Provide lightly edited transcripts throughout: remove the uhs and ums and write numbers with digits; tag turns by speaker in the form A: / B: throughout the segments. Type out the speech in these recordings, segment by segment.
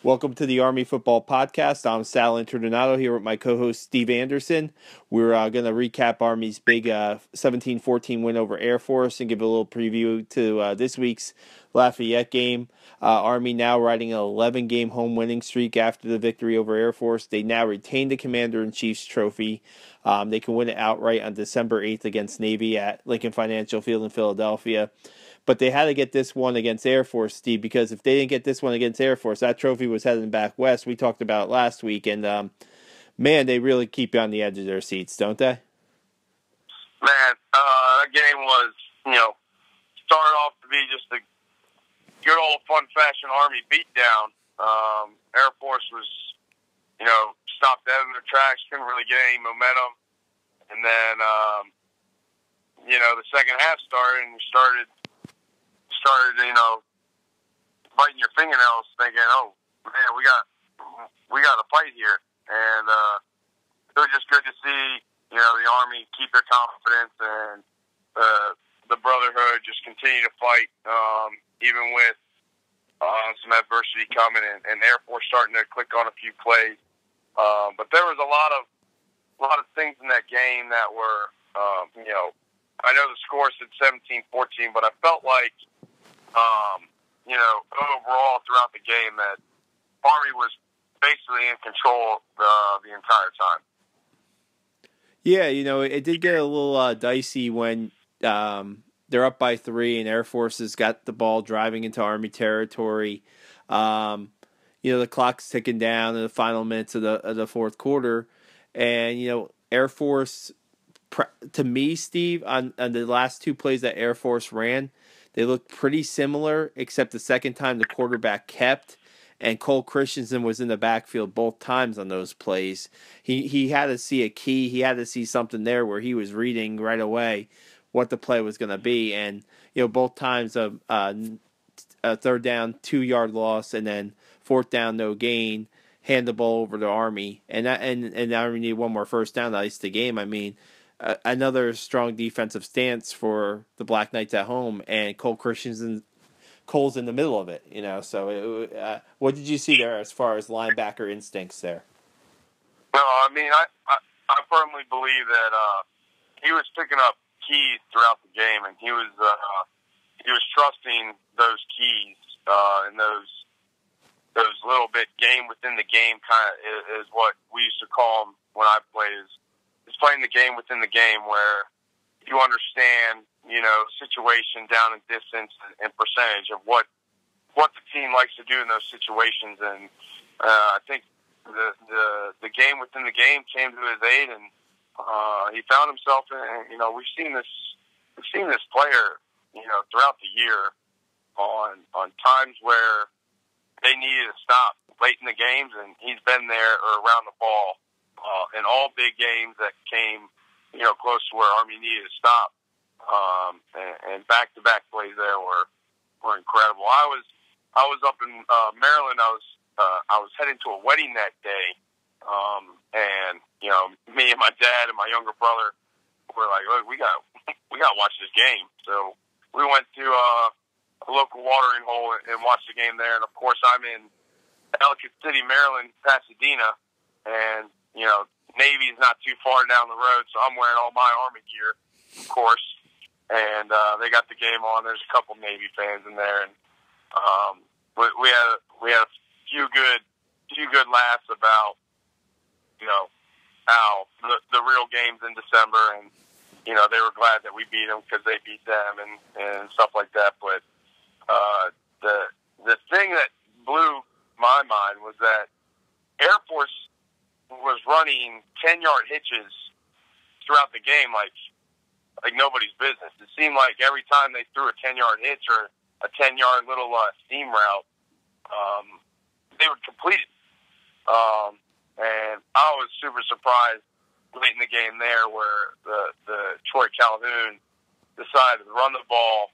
A: Welcome to the Army Football Podcast. I'm Sal Interdonato here with my co-host Steve Anderson. We're going to recap Army's big 17-14 win over Air Force and give a little preview to this week's Lafayette game. Army now riding an 11-game home winning streak after the victory over Air Force. They now retain the Commander-in-Chief's trophy. They can win it outright on December 8th against Navy at Lincoln Financial Field in Philadelphia. But they had to get this one against Air Force, Steve, because if they didn't get this one against Air Force, that trophy was heading back west. We talked about it last week, and man, they really keep you on the edge of their seats, don't they?
B: Man, that game was, started off to be just a good old fun-fashion Army beatdown. Air Force was, stopped dead in their tracks, couldn't really get any momentum. And then, the second half started, and you started, biting your fingernails, thinking, "Oh man, we got a fight here." And it was just good to see, the Army keep their confidence and the brotherhood just continue to fight, even with some adversity coming, and Air Force starting to click on a few plays. But there was a lot of things in that game that were, I know the score said 17-14, but I felt like, overall throughout the game that Army was basically in control the entire time.
A: Yeah, it did get a little dicey when they're up by 3 and Air Force has got the ball driving into Army territory. The clock's ticking down in the final minutes of the fourth quarter. And, Air Force, to me, Steve, on the last two plays that Air Force ran, they looked pretty similar, except the second time the quarterback kept, and Cole Christensen was in the backfield both times on those plays. He had to see a key. He had to see something there where he was reading right away what the play was going to be. And, both times a third down, 2-yard loss, and then fourth down, no gain, hand the ball over to Army. And Army needed one more first down to ice the game. I mean, another strong defensive stance for the Black Knights at home, and Cole's in the middle of it, So, what did you see there as far as linebacker instincts there?
B: No, I mean, I firmly believe that he was picking up keys throughout the game, and he was trusting those keys and those little bit game within the game kind of is what we used to call them when I played. Is playing the game within the game, where you understand, situation down in distance and percentage of what the team likes to do in those situations. And I think the game within the game came to his aid, and he found himself in, we've seen this player, throughout the year on times where they needed to stop late in the games, and he's been there or around the ball in all big games that came, close to where Army needed to stop. And back-to-back plays there were incredible. I was up in Maryland. I was heading to a wedding that day, and me and my dad and my younger brother were like, "Look, we got to watch this game." So we went to a local watering hole and watched the game there. And of course, I'm in Ellicott City, Maryland, Pasadena, and Navy's not too far down the road, so I'm wearing all my Army gear, of course. And they got the game on. There's a couple Navy fans in there, and we had a few good laughs about how the real games in December, and they were glad that we beat them because they beat them and stuff like that. But the thing that blew my mind was that Air Force was running 10-yard hitches throughout the game like nobody's business. It seemed like every time they threw a 10-yard hitch or a 10-yard little seam route, they would complete it. And I was super surprised late in the game there where the Troy Calhoun decided to run the ball,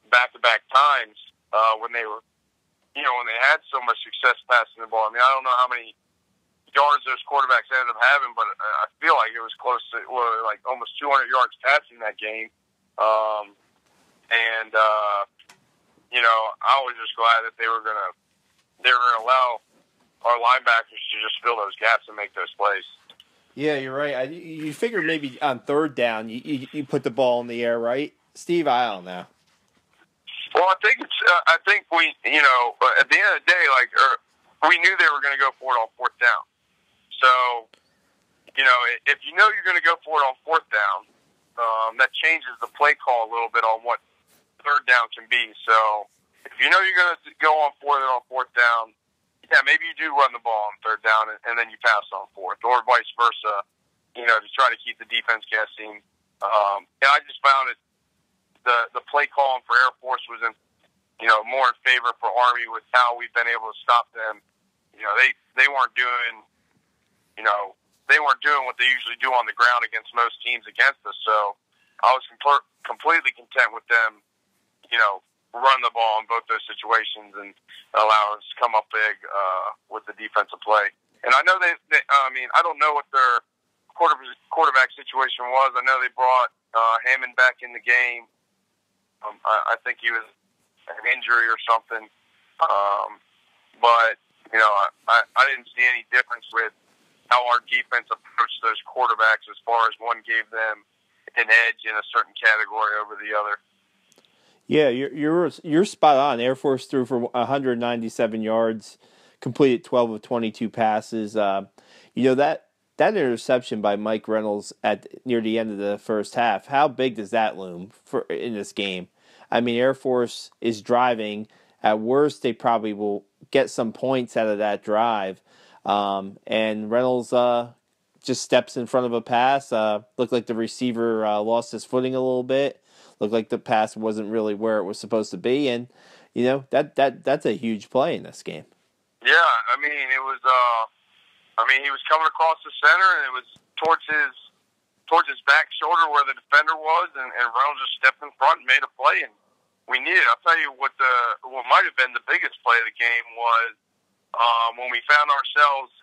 B: back-to-back times when they were, when they had so much success passing the ball. I mean, I don't know how many yards those quarterbacks ended up having, but I feel like it was close to like almost 200 yards passing that game. I was just glad that they were going to they were going to allow our linebackers to just fill those gaps and make those plays.
A: Yeah, you're right. You figure maybe on third down you put the ball in the air, right, Steve? I don't know.
B: Well, I think it's. I think we, at the end of the day, we knew they were going to go for it on fourth down. So, if you know you're going to go for it on fourth down, that changes the play call a little bit on what third down can be. So, if you know you're going to go on fourth down, yeah, maybe you do run the ball on third down and then you pass on fourth, or vice versa. To try to keep the defense guessing. And I just found it. The play calling for Air Force was more in favor for Army with how we've been able to stop them. They weren't doing what they usually do on the ground against most teams against us. So I was completely content with them, run the ball in both those situations and allow us to come up big with the defensive play. And I know I don't know what their quarterback situation was. I know they brought Hammond back in the game. I think he was an injury or something. But, I didn't see any difference with how our defense approached those quarterbacks as far as one gave them an edge in a certain category over the other.
A: Yeah, you're spot on. Air Force threw for 197 yards, completed 12 of 22 passes. That interception by Mike Reynolds near the end of the first half, how big does that loom in this game? I mean, Air Force is driving. At worst, they probably will get some points out of that drive. And Reynolds just steps in front of a pass. Looked like the receiver lost his footing a little bit. Looked like the pass wasn't really where it was supposed to be. And, that's a huge play in this game.
B: Yeah, it was... he was coming across the center, and it was towards his back shoulder where the defender was, and Reynolds just stepped in front and made a play, and we needed. I'll tell you what might have been the biggest play of the game was when we found ourselves,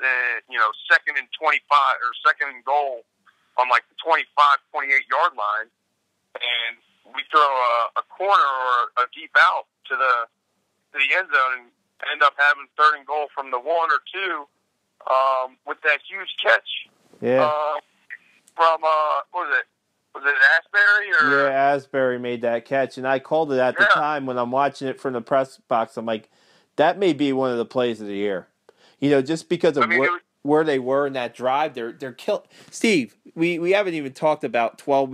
B: second and 25 or second and goal on like the 25, 28-yard line, and we throw a corner or a deep out to the end zone and end up having third and goal from the 1 or 2. With that huge catch, from what was it? Was it Asbury or?
A: Yeah, Asbury made that catch, and I called it at the time when I'm watching it from the press box. I'm like, that may be one of the plays of the year. Just because of where they were in that drive, they're killed. Steve, we haven't even talked about 12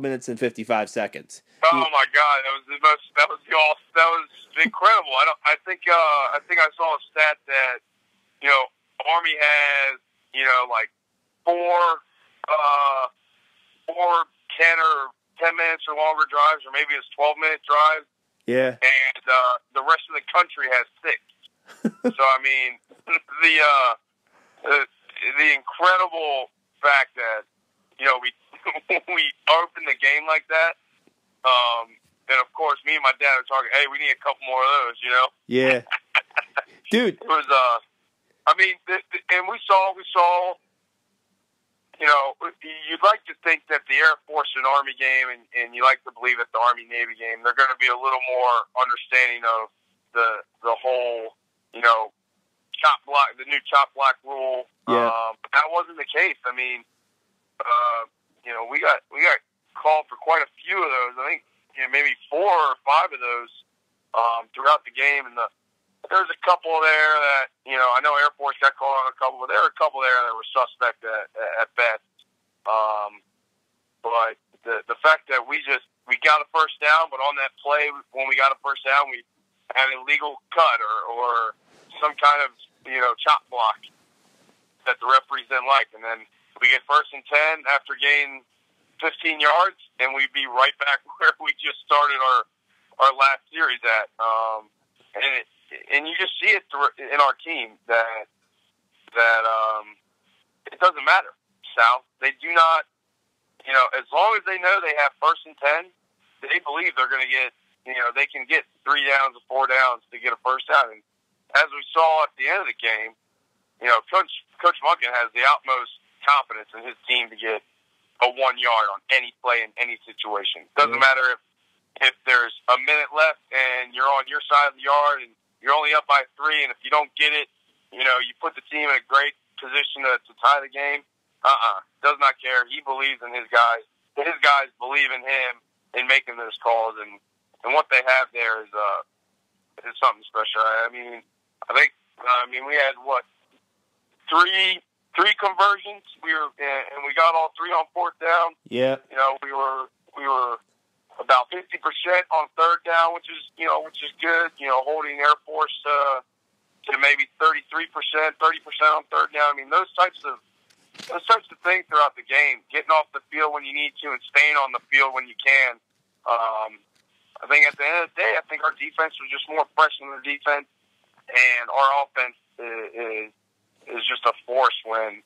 A: minutes and 55 seconds.
B: Oh my God, that was incredible. I think I saw a stat that Army has, like four 10 minutes or longer drives, or maybe it's 12-minute drives.
A: Yeah. And
B: the rest of the country has 6. So the incredible fact that we opened the game like that, and of course me and my dad are talking. Hey, we need a couple more of those.
A: Yeah. Dude,
B: it was and we saw, you'd like to think that the Air Force and Army game, and you like to believe that the Army-Navy game, they're going to be a little more understanding of the whole, the new chop block rule.
A: Yeah.
B: But that wasn't the case. We got called for quite a few of those. I think maybe 4 or 5 of those throughout the game, and there's a couple there that, I know Air Force got called on a couple, but there were a couple there that were suspect at best. But the fact that we got a first down, but on that play, when we got a first down, we had an illegal cut or some kind of, chop block that the referees didn't like. And then we get first and 10 after gaining 15 yards, and we'd be right back where we just started our last series at. And you just see it in our team that it doesn't matter. South, they do not, as long as they know they have first and 10, they believe they're going to get, they can get 3 downs or 4 downs to get a first down. And as we saw at the end of the game, Coach Munkin has the utmost confidence in his team to get a 1 yard on any play in any situation. Doesn't matter if there's a minute left and you're on your side of the yard and you're only up by 3, and if you don't get it, you put the team in a great position to tie the game. Does not care. He believes in his guys. His guys believe in him in making those calls, and what they have there is something special. I mean, we had three conversions. We got all 3 on 4th down.
A: Yeah.
B: We were about 50% on 3rd down, which is good. Holding Air Force to maybe 33%, 30% on 3rd down. I mean, those types of things throughout the game. Getting off the field when you need to and staying on the field when you can. I think at the end of the day, I think our defense was just more fresh than the defense, and our offense is just a force when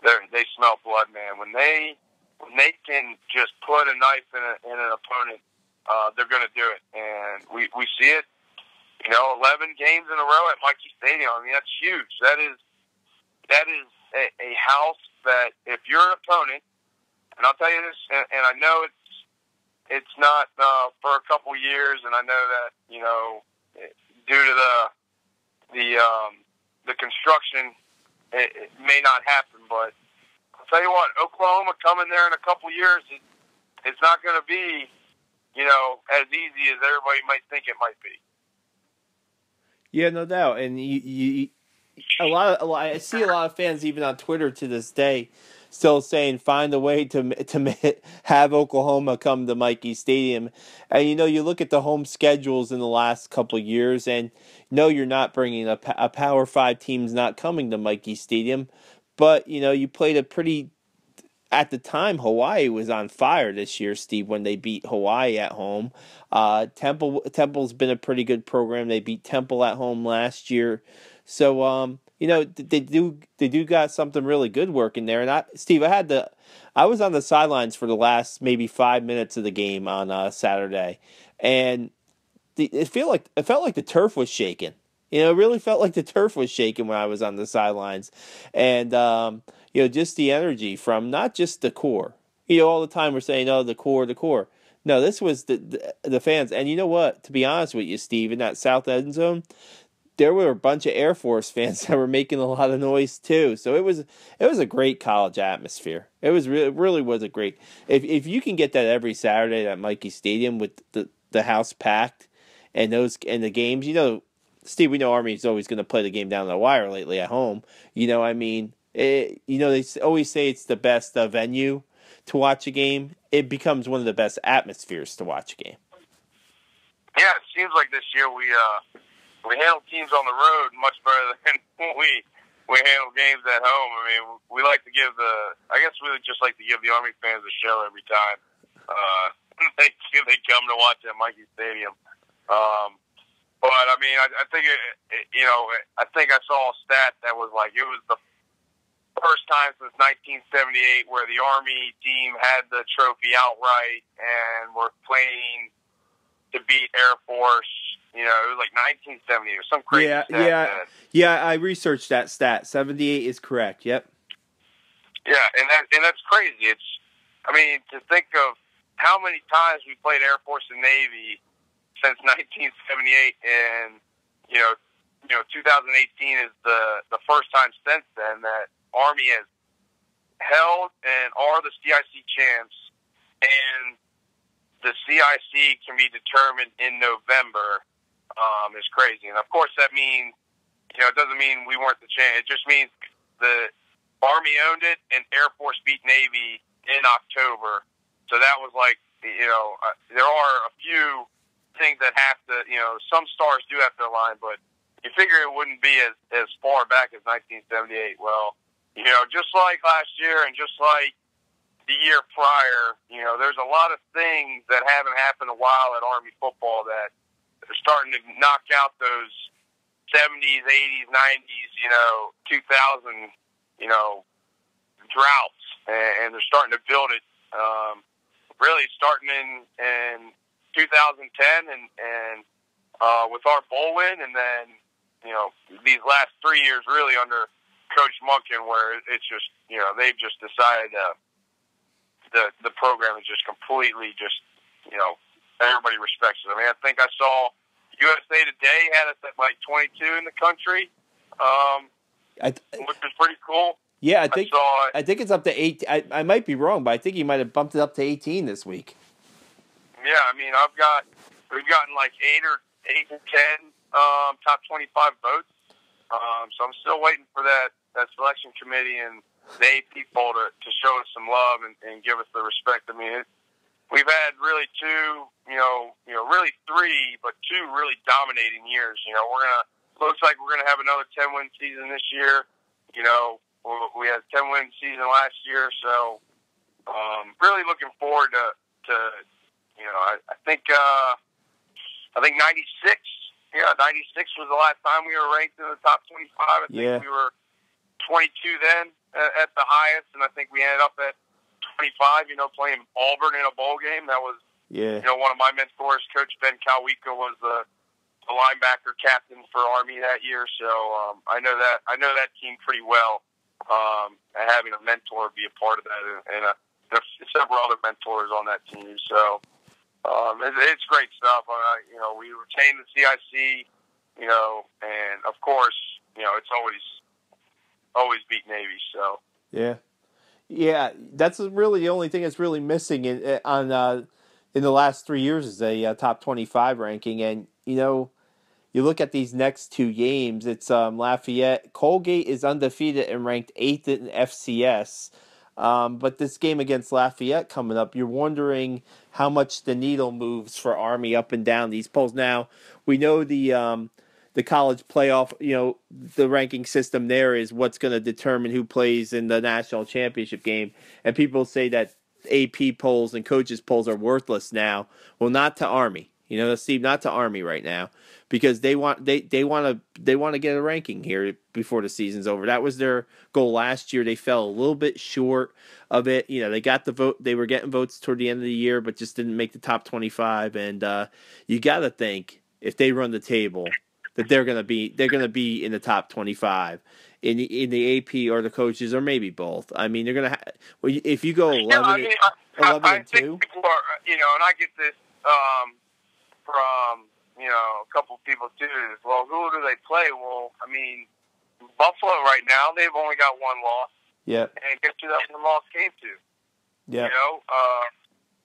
B: they smell blood, man. When they can just put a knife in an opponent, they're going to do it, and we see it. 11 games in a row at Mikey Stadium. I mean, that's huge. That is a house that if you're an opponent, and I'll tell you this, and I know it's not for a couple years, and I know that due to the construction, it may not happen. But I'll tell you what, Oklahoma coming there in a couple years, it's not going to be as easy as everybody might think it might be.
A: Yeah, no doubt, and I see a lot of fans even on Twitter to this day still saying find a way to have Oklahoma come to Mikey Stadium. And you look at the home schedules in the last couple of years, and no, you're not bringing a Power 5 team's not coming to Mikey Stadium, but you played a pretty. At the time, Hawaii was on fire this year, Steve, when they beat Hawaii at home. Temple's been a pretty good program. They beat Temple at home last year. So, they do got something really good working there. And Steve, I was on the sidelines for the last maybe 5 minutes of the game on Saturday, and it felt like the turf was shaking. It really felt like the turf was shaking when I was on the sidelines, and just the energy from not just the core. All the time we're saying, "Oh, the core." No, this was the fans, and you know what? To be honest with you, Steve, in that south end zone, there were a bunch of Air Force fans that were making a lot of noise too. So it was a great college atmosphere. It really was a great. If you can get that every Saturday at Mikey Stadium with the house packed and the games, Steve, we know Army's always going to play the game down the wire lately at home. They always say it's the best venue to watch a game. It becomes one of the best atmospheres to watch a game.
B: Yeah, it seems like this year we handle teams on the road much better than we handle games at home. I mean, we just like to give the Army fans a show every time they come to watch at Mikey Stadium. But I mean, I think I think I saw a stat that was like it was the first time since 1978 where the Army team had the trophy outright and were playing to beat Air Force. It was like 1978 or some crazy stat.
A: Yeah. I researched that stat. 78 is correct. Yep. Yeah,
B: and that's crazy. To think of how many times we played Air Force and Navy since 1978, and 2018 is the first time since then that Army has held and are the CIC champs, and the CIC can be determined in November. Is crazy, and of course that means it doesn't mean we weren't the champ. It just means the Army owned it, and Air Force beat Navy in October. So that was like there are a few things that have to, some stars do have to align, but you figure it wouldn't be as far back as 1978. Well, just like last year and just like the year prior, there's a lot of things that haven't happened in a while at Army football that they're starting to knock out those 70s, 80s, 90s, 2000, droughts, and they're starting to build it, really starting in 2010 and with our bowl win, and then these last 3 years really under Coach Monken, where it's just they've just decided the program is just completely just everybody respects it. I mean, I think I saw USA Today had us at like 22 in the country, which was pretty cool.
A: Yeah, I think it's up to 8. I might be wrong, but I think he might have bumped it up to 18 this week.
B: Yeah, I mean, we've gotten like 8 to 10 top 25 votes. So I'm still waiting for that selection committee and the AP poll to show us some love and give us the respect. I mean, we've had really really three, but two really dominating years. Looks like we're gonna have another 10-win season this year. We had a 10-win season last year, so really looking forward to I think 96. Yeah, 96 was the last time we were ranked in the top 25. I think we were 22 then at the highest, and I think we ended up at 25. Playing Auburn in a bowl game. That was one of my mentors, Coach Ben Calwica, was the linebacker captain for Army that year. So I know that team pretty well. And having a mentor be a part of that, and several other mentors on that team. So it's great stuff. We retain the CIC, and of course, it's always beat Navy. So
A: yeah, that's really the only thing that's really missing in the last 3 years is a top 25 ranking. And you look at these next two games. It's Lafayette. Colgate is undefeated and ranked 8th in FCS. But this game against Lafayette coming up, you're wondering how much the needle moves for Army up and down these polls. Now, we know the college playoff, the ranking system there is what's going to determine who plays in the national championship game. And people say that AP polls and coaches polls are worthless now. Well, not to Army. Steve, not to Army right now, because they want to get a ranking here before the season's over. That was their goal last year. They fell a little bit short of it. They got the vote. They were getting votes toward the end of the year, but just didn't make the top 25. And you got to think if they run the table that they're gonna be in the top 25 in the AP or the coaches or maybe both. I mean, they're gonna if you go 11 and 2.
B: Think people are, and I get this from a couple of people too. Well, who do they play? Well, I mean, Buffalo right now, they've only got one loss.
A: Yeah.
B: And guess who that one loss came to?
A: Yeah.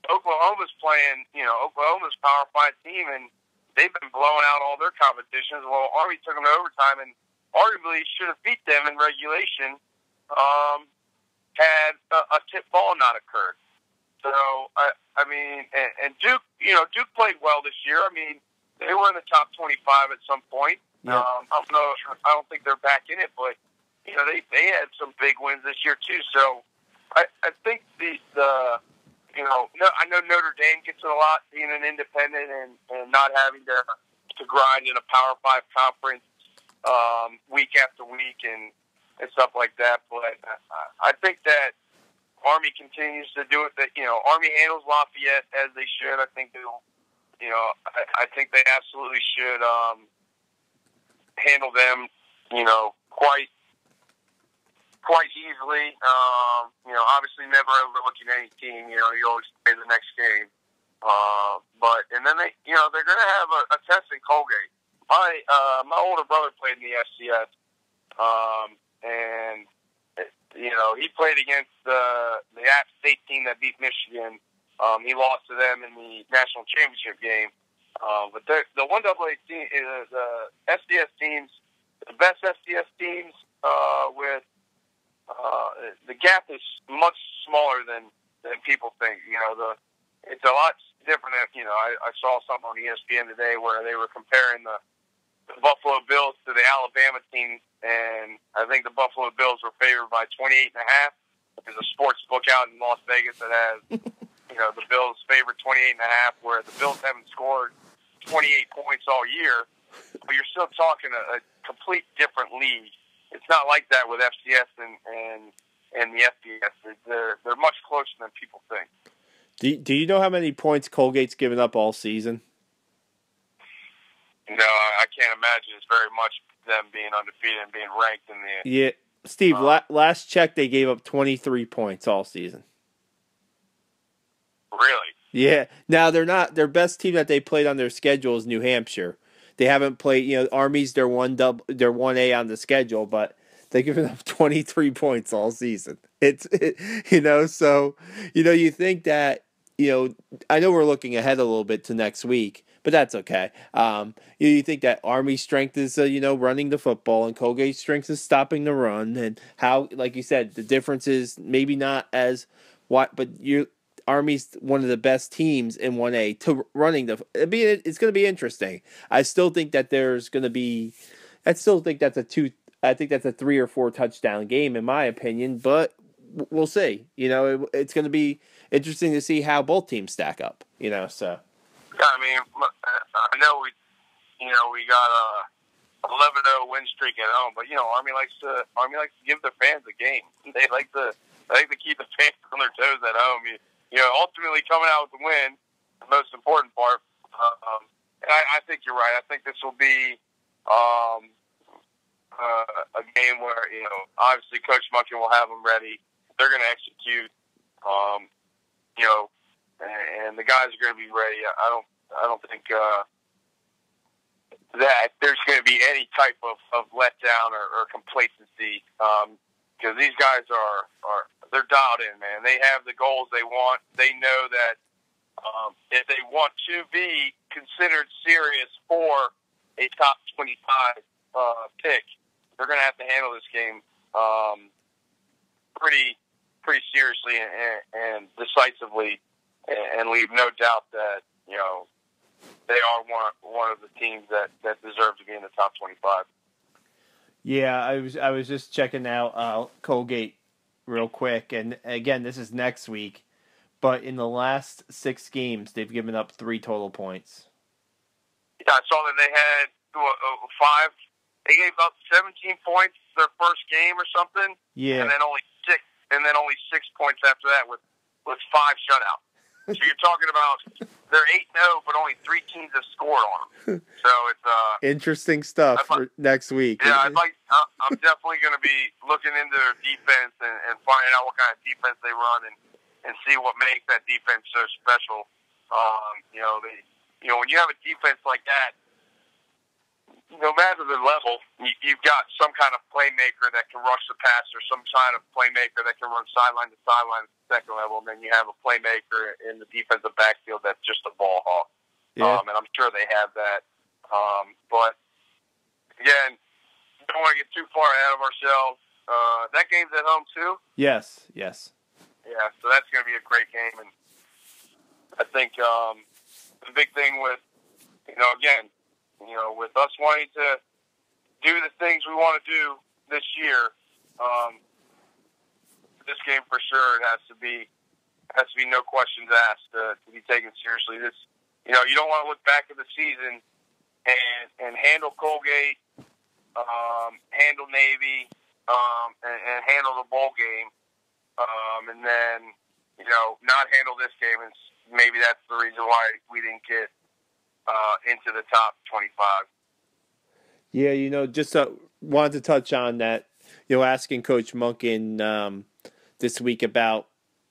B: Oklahoma's playing. Oklahoma's a Power 5 team, and they've been blowing out all their competitions. Well, Army took them to overtime and arguably should have beat them in regulation had a tip ball not occurred. So, I mean, and Duke, Duke played well this year. I mean, they were in the top 25 at some point.
A: Yeah.
B: I don't think they're back in it, but, they had some big wins this year too. So, I think I know Notre Dame gets it a lot being an independent and not having to grind in a Power 5 conference week after week and stuff like that. But I think that Army continues to do it. That Army handles Lafayette as they should. I think they'll. I think they absolutely should handle them. Quite easily. Obviously never overlooking any team. You always play the next game. And then they're going to have a test in Colgate. My older brother played in the FCS, and he played against the App State team that beat Michigan. He lost to them in the national championship game. But the 1AA team, the FCS teams, the best FCS teams with the gap is much smaller than people think. It's a lot different. I saw something on ESPN today where they were comparing the Buffalo Bills to the Alabama team, and I think the Buffalo Bills were favored by 28.5. There's a sports book out in Las Vegas that has, the Bills favored 28.5, where the Bills haven't scored 28 points all year, but you're still talking a complete different league. It's not like that with FCS and the FBS. They're much closer than people think.
A: Do you know how many points Colgate's given up all season?
B: No, I can't imagine it's very much them being undefeated and being ranked in the...
A: Yeah, Steve, last check they gave up 23 points all season.
B: Really?
A: Yeah. Now, they're not... Their best team that they played on their schedule is New Hampshire. they haven't played. Army's their 1A on the schedule, but they've given up 23 points all season. So you think that I know we're looking ahead a little bit to next week, but that's okay. You think that Army's strength is running the football, and Colgate's strength is stopping the run, and how, like you said, the difference is maybe not as what, but Army's one of the best teams in 1A to running it's going to be interesting. I still think that there's going to be. I still think that's I think that's a 3 or 4 touchdown game in my opinion, but we'll see. It's going to be interesting to see how both teams stack up. So.
B: Yeah, I mean, I know we got a 11-0 win streak at home, but Army likes to give their fans a game. They like to keep the fans on their toes at home. Ultimately coming out with the win, the most important part. And I think you're right. I think this will be a game where obviously Coach Munkin will have them ready. They're going to execute. And the guys are going to be ready. I don't think that there's going to be any type of letdown or complacency because these guys they're dialed in, man. They have the goals they want. They know that if they want to be considered serious for a top 25 pick, they're going to have to handle this game pretty seriously and decisively, and leave no doubt that they are one of the teams that deserve to be in the top 25.
A: Yeah, I was just checking out Colgate real quick, and again, this is next week, but in the last 6 games, they've given up 3 total points.
B: Yeah, I saw that they had 5. They gave up 17 points their first game or something.
A: Yeah,
B: and then only 6 points after that with 5 shutouts. So you're talking about they're 8-0, but only 3 teams have scored on them. So it's
A: interesting stuff for next week.
B: Yeah, I'm definitely going to be looking into their defense and finding out what kind of defense they run and see what makes that defense so special. When you have a defense like that, no matter the level, you've got some kind of playmaker that can rush the passer, some kind of playmaker that can run sideline to sideline at the second level, and then you have a playmaker in the defensive backfield that's just a ball hawk.
A: Yeah.
B: And I'm sure they have that. But, again, don't want to get too far ahead of ourselves. That game's at home, too?
A: Yes.
B: Yeah, so that's going to be a great game. And I think the big thing with, with us wanting to do the things we want to do this year, this game for sure it has to be no questions asked to be taken seriously. This, you don't want to look back at the season and handle Colgate, handle Navy, and handle the bowl game, and then not handle this game. And maybe that's the reason why we didn't get into the top 25.
A: Yeah, just wanted to touch on that. Asking Coach Munkin this week about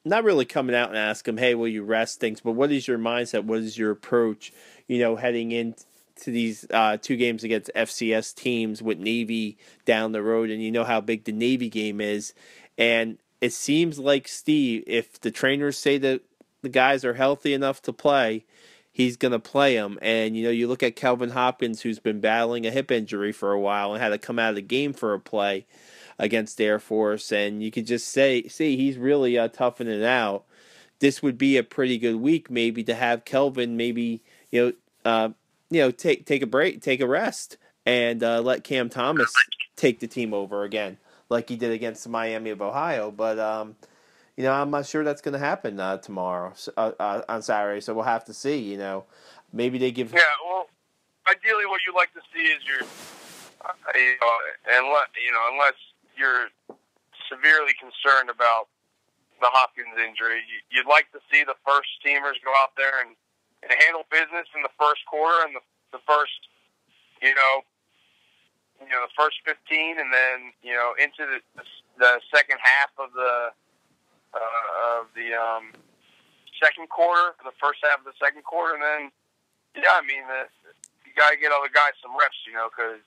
A: not really coming out and ask him, hey, will you rest things, but what is your mindset? What is your approach, heading into these 2 games against FCS teams with Navy down the road, and how big the Navy game is. And it seems like, Steve, if the trainers say that the guys are healthy enough to play, he's going to play them. And, you look at Kelvin Hopkins, who's been battling a hip injury for a while and had to come out of the game for a play against Air Force, and you could just see he's really toughing it out. This would be a pretty good week, maybe, to have Kelvin maybe take a break, take a rest, and let Cam Thomas take the team over again, like he did against Miami of Ohio. But I'm not sure that's going to happen tomorrow on Saturday, so we'll have to see. Maybe they give.
B: Yeah, well, ideally, what you like to see is unless you're severely concerned about the Hopkins injury, you'd like to see the first teamers go out there and handle business in the first quarter and the first, the first 15, and then into the second half of the second quarter, the first half of the second quarter, and then you got to get other guys some reps, because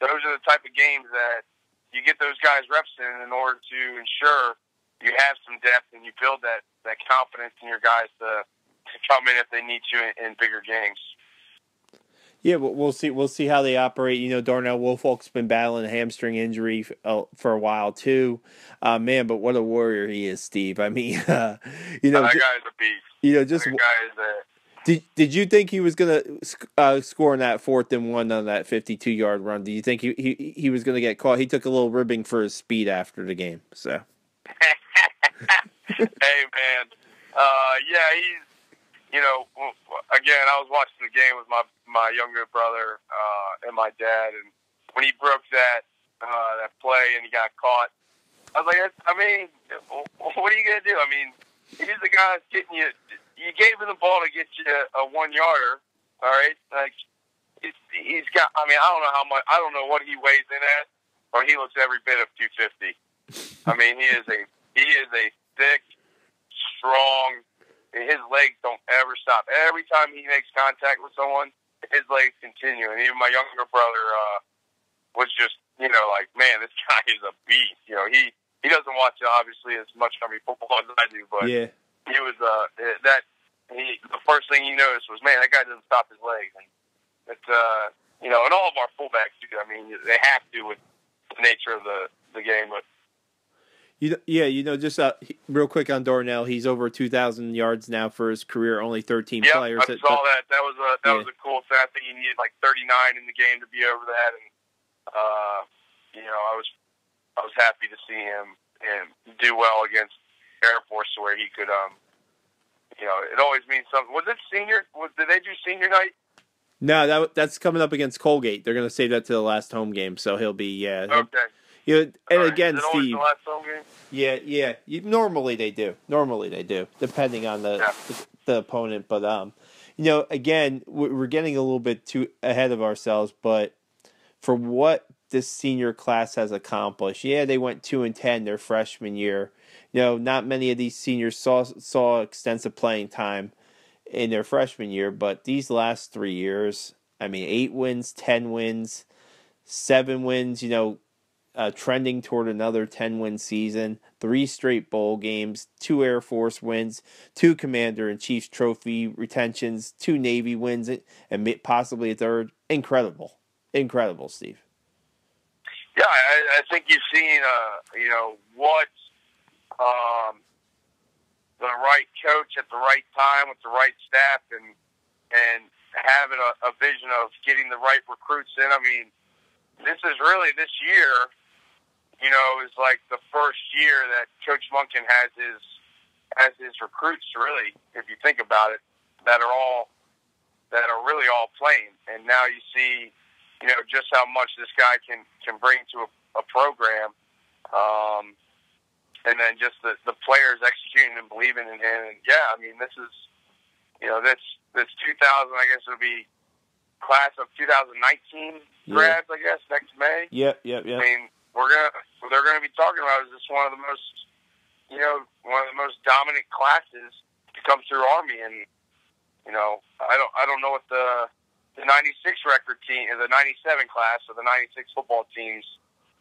B: those are the type of games that you get those guys reps in order to ensure you have some depth and you build that confidence in your guys to come in if they need to in bigger games.
A: Yeah, we'll see. We'll see how they operate. Darnell Woolfolk's been battling a hamstring injury for a while too. Man, but what a warrior he is, Steve. I mean,
B: that guy's a beast.
A: Just
B: that guy is a.
A: Did you think he was gonna score in that 4th and 1 on that 52-yard run? Do you think he was gonna get caught? He took a little ribbing for his speed after the game. So.
B: Hey man, yeah, he's. Again, I was watching the game with my younger brother and my dad, and when he broke that play and he got caught, I was like, what are you gonna do? I mean, he's the guy that's getting you. You gave him the ball to get you a 1-yarder, all right? Like he's got. I mean, I don't know how much. I don't know what he weighs in at, or he looks every bit of 250. I mean, he is a thick, strong. His legs don't ever stop. Every time he makes contact with someone, his legs continue. And even my younger brother was just, like, man, this guy is a beast. He doesn't watch obviously as much Army football as I do, but
A: yeah,
B: he was the first thing he noticed was, man, that guy doesn't stop his legs. And it's and all of our fullbacks do. I mean, they have to with the nature of the game, but.
A: Just real quick on Darnell, he's over 2,000 yards now for his career. Only 13 players.
B: I saw that. That was a cool thing. I think he needed like 39 in the game to be over that, and I was happy to see him and do well against Air Force, where he could, it always means something. Was it senior? Did they do senior night?
A: No, that's coming up against Colgate. They're going to save that to the last home game, so he'll be
B: okay.
A: And
B: right.
A: again,
B: Is it
A: Steve.
B: The last home game?
A: Yeah. Normally they do, depending on the opponent. But again, we're getting a little bit too ahead of ourselves. But for what this senior class has accomplished, they went 2-10 their freshman year. Not many of these seniors saw extensive playing time in their freshman year, but these last 3 years, 8 wins, 10 wins, 7 wins. Trending toward another 10-win season, 3 straight bowl games, 2 Air Force wins, 2 Commander-in-Chief's trophy retentions, 2 Navy wins, and possibly a 3rd. Incredible, Steve.
B: Yeah, I think you've seen, what the right coach at the right time with the right staff and having a vision of getting the right recruits in. I mean, this year, is like the first year that Coach Monken has his recruits, really, if you think about it, that are really all playing. And now you see, just how much this guy can bring to a program. And then just the players executing and believing in him. And this is, this 2000, I guess it'll be class of 2019 grads, I guess, next May.
A: Yep.
B: I mean, they're gonna be talking about is this one of the most dominant classes to come through Army, and I don't know what the 96 record team, or the 97 class, or the 96 football teams,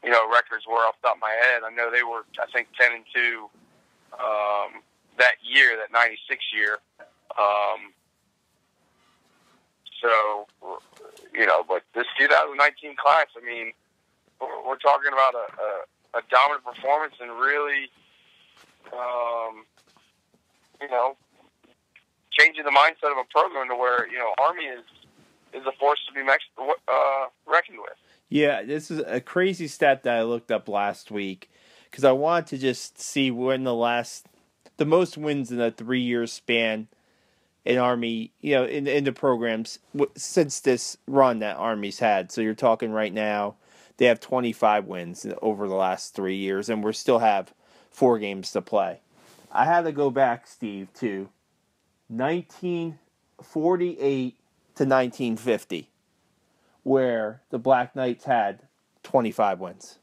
B: records were off the top of my head. I know they were, I think, 10-2 that year, that 96 year. But this 2019 class, we're talking about a dominant performance and really, changing the mindset of a program to where, Army is a force to be reckoned with.
A: Yeah, this is a crazy stat that I looked up last week because I wanted to just see when the most wins in a 3-year span in Army, in the programs since this run that Army's had. So you're talking right now, they have 25 wins over the last 3 years, and we still have 4 games to play. I had to go back, Steve, to 1948 to 1950, where the Black Knights had 25 wins.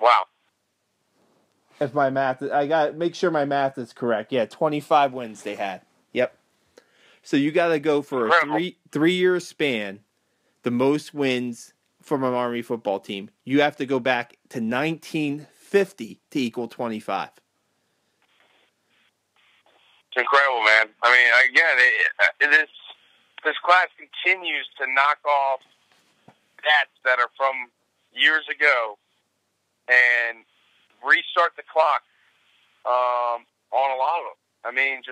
B: Wow.
A: If my math, I got to make sure my math is correct. Yeah, 25 wins they had. Yep. So you got to go for
B: Incredible.
A: a 3-year span, the most wins from an Army football team. You have to go back to 1950 to equal 25.
B: It's incredible, man. I mean, again, this class continues to knock off stats that are from years ago and restart the clock on a lot of them. I mean,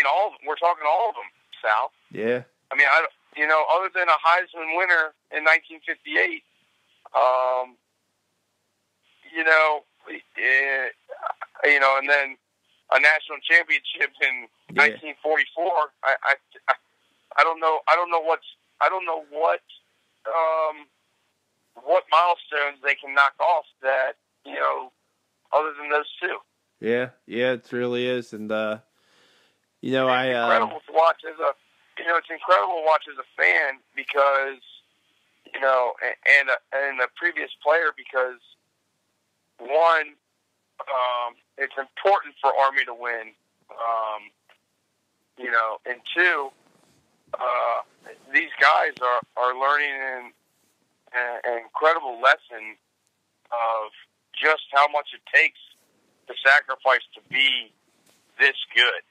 B: all of them. We're talking all of them, Sal.
A: Yeah.
B: I mean, other than a Heisman winner in 1958, and then a national championship in 1944. I don't know what milestones they can knock off that, other than those two.
A: Yeah, it really is, and
B: it's incredible to watch it's incredible to watch as a fan because, and a previous player because one, it's important for Army to win, and two, these guys are learning an incredible lesson of just how much it takes to sacrifice to be this good.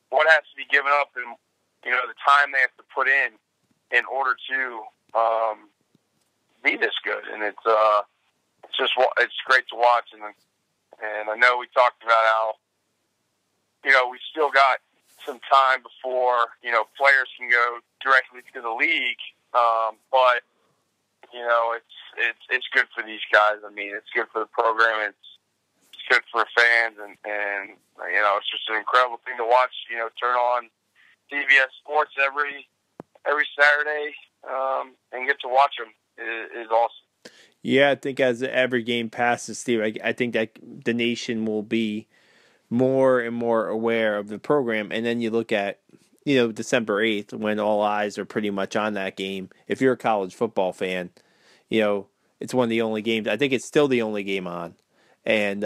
B: What has to be given up, and the time they have to put in order to be this good, and it's great to watch, and I know we talked about how we still got some time before players can go directly to the league, but it's good for these guys. I mean, it's good for the program. It's good for fans, and it's just an incredible thing to watch. Turn on CBS Sports every Saturday and get to watch them is awesome.
A: Yeah, I think as every game passes, Steve, I think that the nation will be more and more aware of the program. And then you look at, December 8th when all eyes are pretty much on that game. If you're a college football fan, it's one of the only games. I think it's still the only game on. And,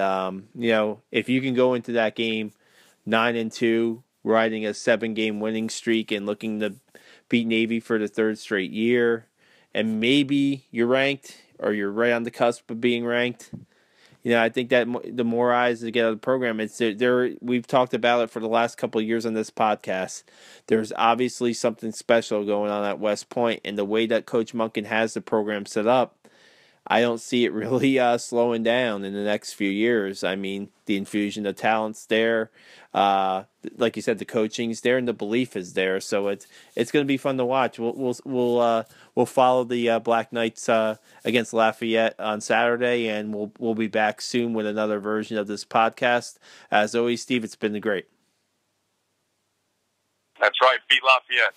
A: if you can go into that game 9-2, riding a 7-game winning streak and looking to beat Navy for the 3rd straight year, and maybe you're ranked or you're right on the cusp of being ranked, I think that the more eyes to get out of the program, it's there. We've talked about it for the last couple of years on this podcast. There's obviously something special going on at West Point, and the way that Coach Monken has the program set up, I don't see it really slowing down in the next few years. I mean, the infusion of talent's there. Like you said, the coaching's there and the belief is there. So it's going to be fun to watch. We'll follow the Black Knights against Lafayette on Saturday, and we'll be back soon with another version of this podcast. As always, Steve, it's been great.
B: That's right. Beat Lafayette.